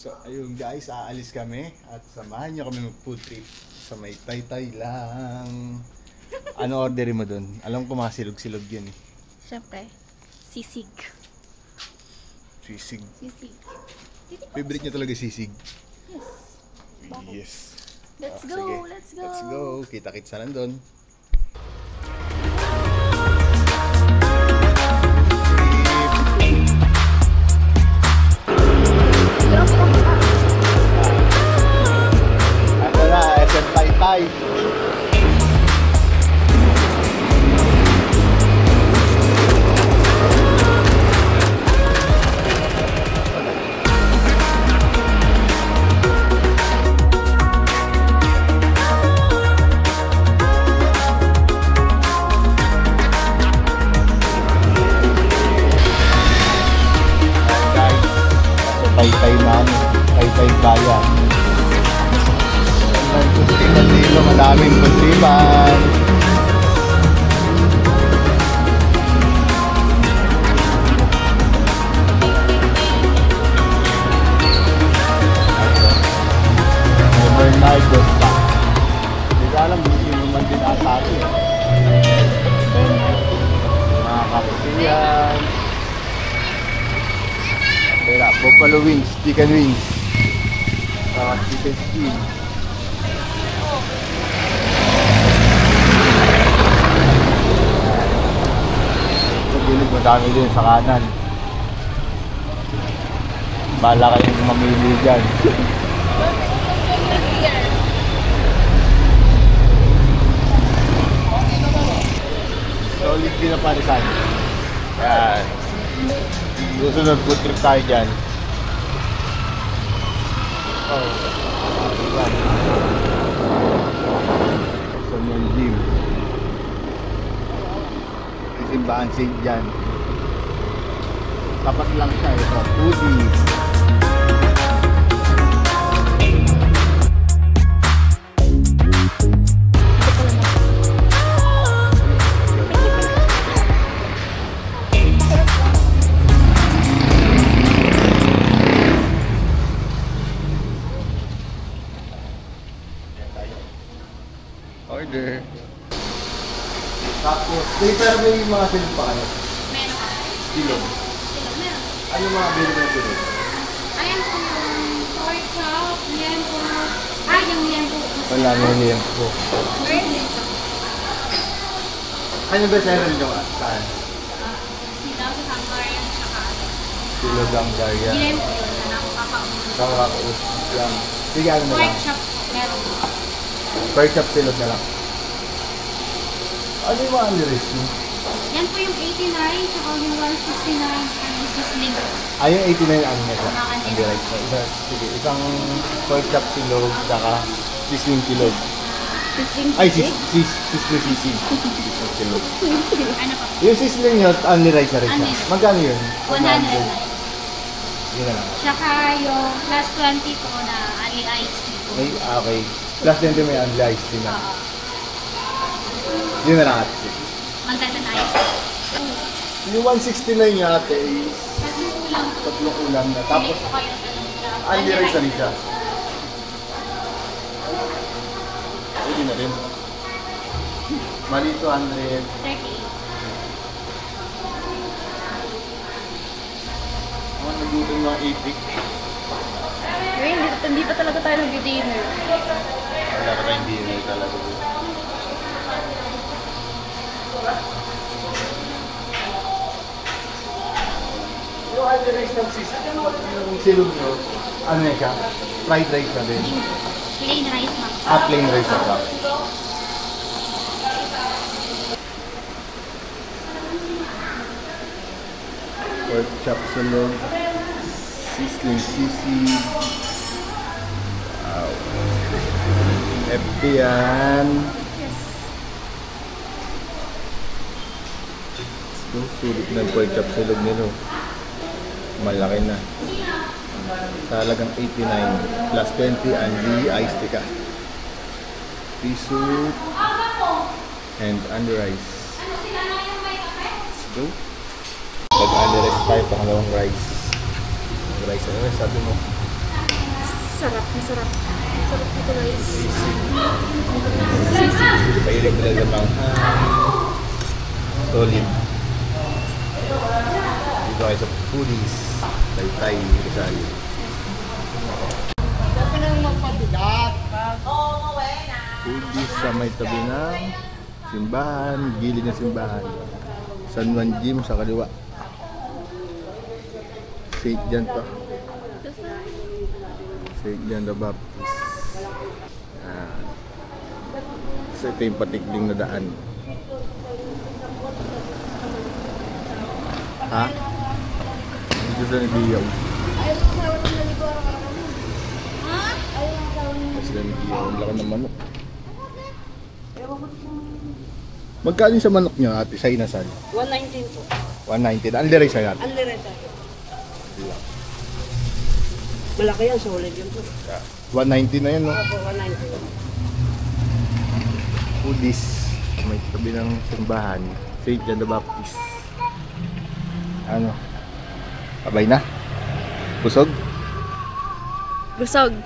So ayun guys, aalis kami at samahan nyo kami mag-food trip sa may Taytay lang. Ano orderin mo dun? Alam ko mga silog-silog yun eh. Siyempre, sisig. Sisig. Sisig. Favorite nyo talaga sisig? Yes. Bakit? Yes. Let's go, sige. let's go. Let's go. Kita-kits na nandun. Ano na, SM Taytay. Taytay man, Taytay bayan. Ang putriman dito, madaming putriman. Bernardo pa. Hindi ko alam, hindi naman din asali. Mga kaputihan. Kaya, buffalo wings, chicken wings, chicken skin. Sa gilid, madami din sa kanan. Bahala kayong mamili dyan. Solid din na parisan. Yan. Susunod food trip tayo dyan. Oh, yan. So, yung gym. Simbahan St. John. Tapat lang siya. Ito, foodies. Order. Tapos, pero may mga silog pa kayo? Meron ka. Silog. Silog, meron. Ano mga bilog na silog? Ayan po yung pork chop, liempo. Yung liempo. Wala na yung liempo. Ano ba sa'yo rin yung saan? Silaw sa Hungarian, tsaka Silog ang Hungarian. liempo yun na nakakausap. Kakaus lang. Sige, ano na lang? Pork chop, meron. Pork chop silog na lang. Ano yung mga underrates mo? Yan po yung 89, tsaka yung 169, and yung sisling. Yung 89 ano na siya? Mga Underrates mo. Sige, isang pork chop silog, saka sisling silog. Sisling Ay, sisling sisig. Silog. Ano pa? Yung sisling nyo, only rice na rin siya. Only. Magkano yun? 109. Yun na lang. Tsaka yung plus 20 po na ali ice tea po. Ay, okay. Plus 20 may only ice din na. Oo. Yun na lang ate. Maganda na ice tea. Yung 169 niya ate is Tatlong ulam po. tatlong ulam na. Tapos, Hindi po kayo tanong. only rice na rin siya. Pwede na rin. Mali 200. 38. Ako nagluto ng mga 80. Hindi pa talaga tayo nag-dinner. Wala ka tayong dinner talaga. Yung other rice ng yung silog nyo, ano yan siya? Fried rice na din. Plain rice ma'am. Plain rice na siya. Pork chop silog, sisling sisig. Wow. FB yan. Yes. Yung sulit ng pork chop silog nilo. Malaki na. Sa halagang 89 plus 20 and iced tea ka. Pea soup and under rice. Let's go. Pag under rice tayo, pangalawang rice. Ang rice, ano sabi mo? Masarap, masarap. Masarap dito guys. Mahilig talaga manghang. Solid. Dito kayo sa Foodies. Taytay, Rizal. Foodies sa may tabi ng simbahan, gilid ng simbahan. San Juan Gym sa kaliwa. St. John to. St. John the Baptist. So ito yung patikling na daan. Ha? Dito sa nagiyaw. Kasi na nagiyaw. Ang laki ng manok. Magkano sa manok niya ate? Sa inasal? 119 po. 190. Ang liray siya natin. Ang lireta. Malaki yan, solid yun po. 190 na yan, no? Opo, 190. Foodies. May tabi ng simbahan. St. John the Baptist. Ano? Abay na? Busog? Busog.